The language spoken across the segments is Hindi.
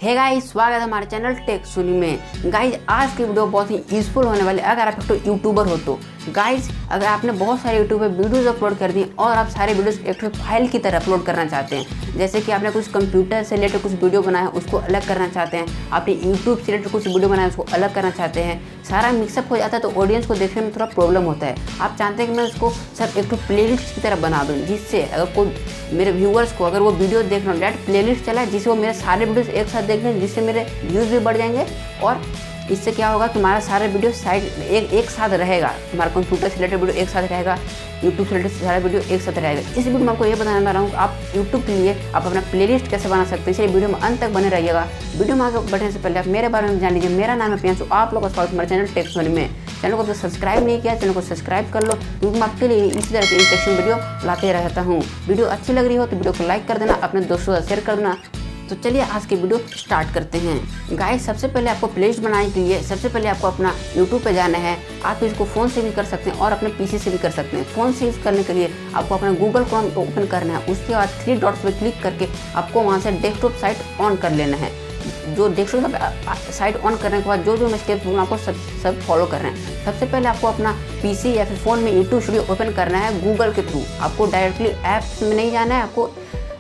हे गाइस, स्वागत है हमारे चैनल टेक सोनी में। गाइस, आज की वीडियो बहुत ही यूजफुल होने वाली है अगर आप एक यूट्यूबर हो तो। गाइस, अगर आपने बहुत सारे यूट्यूब पे वीडियोस अपलोड कर दी और आप सारे वीडियोस एक फाइल की तरह अपलोड करना चाहते हैं, जैसे कि आपने कुछ कंप्यूटर से रिलेटेड कुछ वीडियो बनाया उसको अलग करना चाहते हैं, आपने यूट्यूब से रिलेटेड कुछ वीडियो बनाया उसको अलग करना चाहते हैं, सारा मिक्सअप हो जाता है तो ऑडियंस को देखने में थोड़ा प्रॉब्लम होता है। आप चाहते हैं कि मैं उसको सर एक प्लेलिस्ट की तरह बना दूँ, जिससे अगर कोई मेरे व्यूअर्स को अगर वो वीडियो देख रहा हूँ डायरेक्ट प्लेलिस्ट चला है, जिससे वो मेरे सारे वीडियोस एक साथ देख लें, जिससे मेरे व्यूज़ भी बढ़ जाएंगे और इससे क्या होगा कि हमारा सारे वीडियो साइड एक साथ रहेगा, हमारा कंप्यूटर से रिलेटेड वीडियो एक साथ रहेगा, यूट्यूब से रिलेटेड सारा वीडियो एक साथ रहेगा। इस वीडियो में आपको ये बताने जा रहा हूँ आप यूट्यूब के लिए आप अपना प्लेलिस्ट कैसे बना सकते हैं, इसलिए वीडियो में अंत तक बने रहिएगा। वीडियो में आगे बढ़ने से पहले आप मेरे बारे में जान लीजिए। मेरा नाम है प्रियांशु, आप लोगों का स्वागत हमारे चैनल टेक सोनी में। चैनल को सब्सक्राइब नहीं किया, चैनल को सब्सक्राइब कर लो, क्योंकि मैं आपके लिए इसी तरह की इंटरेस्टिंग वीडियो लाते रहता हूँ। वीडियो अच्छी लग रही हो तो वीडियो को लाइक कर देना, अपने दोस्तों से शेयर कर देना। तो चलिए आज की वीडियो स्टार्ट करते हैं। गाइस, सबसे पहले आपको प्लेलिस्ट बनाने के लिए सबसे पहले आपको अपना यूट्यूब पे जाना है। आप इसको फ़ोन से भी कर सकते हैं और अपने पीसी से भी कर सकते हैं। फ़ोन से यूज़ करने के लिए आपको अपना गूगल क्रोम ओपन करना है, उसके बाद 3 डॉट्स पे क्लिक करके आपको वहाँ से डेस्कटॉप साइट ऑन कर लेना है। जो डेस्कटॉप साइट ऑन करने के बाद जो मैं स्टेप्स दूँगा आपको सब फॉलो करना है। सबसे पहले आपको अपना पीसी या फिर फ़ोन में यूट्यूब स्टूडियो ओपन करना है गूगल के थ्रू। आपको डायरेक्टली ऐप्स में नहीं जाना है, आपको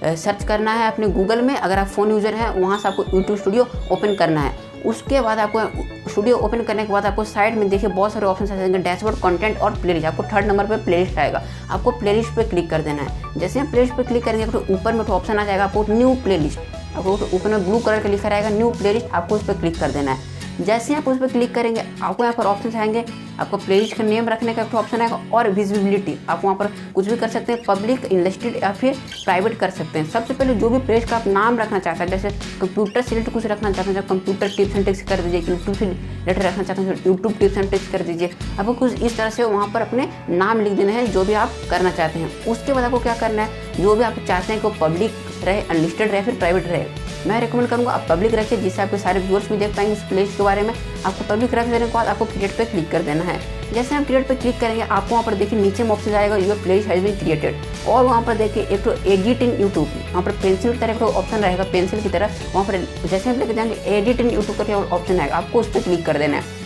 सर्च करना है अपने गूगल में। अगर आप फ़ोन यूज़र हैं वहाँ से आपको यूट्यूब स्टूडियो ओपन करना है। उसके बाद आपको स्टूडियो ओपन करने के बाद आपको साइड में देखिए बहुत सारे ऑप्शन आ जाएंगे, डैशबोर्ड, कंटेंट और प्लेलिस्ट। आपको 3rd नंबर पे प्लेलिस्ट आएगा, आपको प्लेलिस्ट पे क्लिक कर देना है। जैसे आप प्लेलिस्ट पे क्लिक करेंगे तो ऊपर में तो ऑप्शन आ जाएगा आपको न्यू प्लेलिस्ट। आपको ऊपर में ब्लू कलर का लिखा रहेगा न्यू प्लेलिस्ट, आपको उस पर क्लिक कर देना है। जैसे आप उस पर क्लिक करेंगे आपको यहाँ पर ऑप्शन आएंगे, आपको प्लेलिस्ट का नेम रखने का ऑप्शन आएगा और विजिबिलिटी। आप वहाँ पर कुछ भी कर सकते हैं, पब्लिक, इनलिस्टेड या फिर प्राइवेट कर सकते हैं। सबसे पहले जो भी प्लेलिस्ट का आप नाम रखना चाहते हैं, जैसे कंप्यूटर से रिलेटेड कुछ रखना चाहते हैं, कंप्यूटर टिप्स एंड ट्रिक्स कर दीजिए। यूट्यूब से रिलेटेड रखना चाहते हैं यूट्यूब टिप्स एंड ट्रिक्स कर दीजिए। आपको कुछ इस तरह से वहाँ पर अपने नाम लिख देना है जो भी आप करना चाहते हैं। उसके बाद आपको क्या करना है, जो भी आप चाहते हैं कि वो पब्लिक रहे, अनलिस्टेड रहे, फिर प्राइवेट रहे। मैं रिकमेंड करूँगा आप पब्लिक रखिए, जिससे आपके सारे व्यूअर्स भी देख पाएंगे उस प्लेलिस्ट के बारे में। आपको पब्लिक रख देने के बाद आपको क्रिएट पे क्लिक कर देना है। जैसे आप क्रिएट पे क्लिक करेंगे आपको वहाँ पर देखिए नीचे में ऑप्शन आएगा your playlist has been created, और वहाँ पर देखिए एक तो एडिट इन यूट्यूब, वहाँ पर पेंसिल की तरह एक ऑप्शन रहेगा, पेंसिल की तरह। वहाँ पर जैसे आप लेके जाएंगे एडिट इन यूट्यूब करके ऑप्शन आएगा, आपको उस पर क्लिक कर देना है।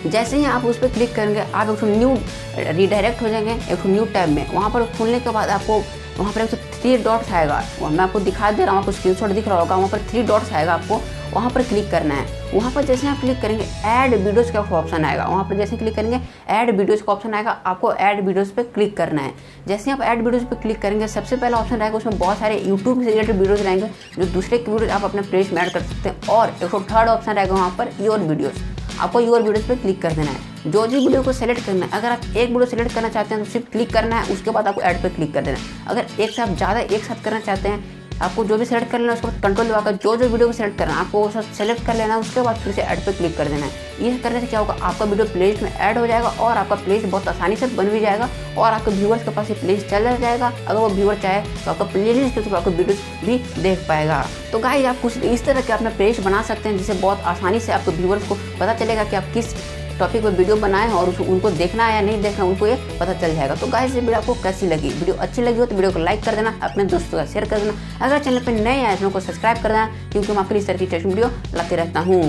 जैसे ही आप उस पर क्लिक करेंगे आप एक न्यू रिडायरेक्ट हो जाएंगे एक न्यू टैब में। वहाँ पर खुलने के बाद आपको वहाँ पर एक 3 डॉट्स आएगा, मैं आपको दिखा दे रहा हूँ, आपको स्क्रीनशॉट दिख रहा होगा। वहाँ पर 3 डॉट्स आएगा, आपको वहाँ पर क्लिक करना है। वहाँ पर जैसे आप क्लिक करेंगे ऐड वीडियोज़ का ऑप्शन आएगा, वहाँ पर जैसे क्लिक करेंगे ऐड वीडियोज़ का ऑप्शन आएगा, आपको ऐड वीडियोज़ पे क्लिक करना है। जैसे आप ऐड वीडियोज़ पे क्लिक करेंगे सबसे पहला ऑप्शन रहेगा, उसमें बहुत सारे यूट्यूब से रिलेटेड वीडियोज़ रहेंगे जो दूसरे के वीडियोज़ आप अपने प्लेलिस्ट में ऐड कर सकते हैं। और एक 3rd ऑप्शन रहेगा वहाँ पर योर वीडियोज़, आपको योर वीडियोज़ पे क्लिक कर देना है। जो भी वीडियो को सेलेक्ट करना है, अगर आप एक वीडियो सेलेक्ट करना चाहते हैं तो सिर्फ क्लिक करना है, उसके बाद आपको ऐड पे क्लिक कर देना है। अगर एक से आप ज़्यादा एक साथ करना चाहते हैं, आपको जो भी सेलेक्ट कर लेना है उसके बाद कंट्रोल दबाकर जो वीडियो को सेलेक्ट करना है आपको वो सब सेलेक्ट कर लेना है, उसके बाद फिर से ऐड पे क्लिक कर देना है। ये करने से क्या होगा, आपका वीडियो प्लेलिस्ट में ऐड हो जाएगा और आपका प्लेलिस्ट बहुत आसानी से बन भी जाएगा और आपके व्यूअर्स के पास ये प्लेलिस्ट चला जाएगा। अगर वो व्यूअर चाहे तो आपका प्लेलिस्ट के थ्रू आपको वीडियोस भी देख पाएगा। तो गाइस, आप कुछ इस तरह के अपना प्लेलिस्ट बना सकते हैं, जिससे बहुत आसानी से आपके व्यूअर्स को पता चलेगा कि आप किस टॉपिक पर वीडियो बनाए हैं और उनको देखना है या नहीं देखना, उनको ये पता चल जाएगा। तो गाइस, ये वीडियो आपको कैसी लगी? वीडियो अच्छी लगी हो तो वीडियो को लाइक कर देना, अपने दोस्तों का शेयर कर देना। अगर चैनल पर नए आए चैनल को सब्सक्राइब कर देना, क्योंकि मैं आपके लिए इस तरह की वीडियो लाते रहता हूँ।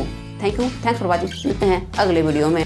Thank you, thanks for watching. मिलते हैं अगले वीडियो में।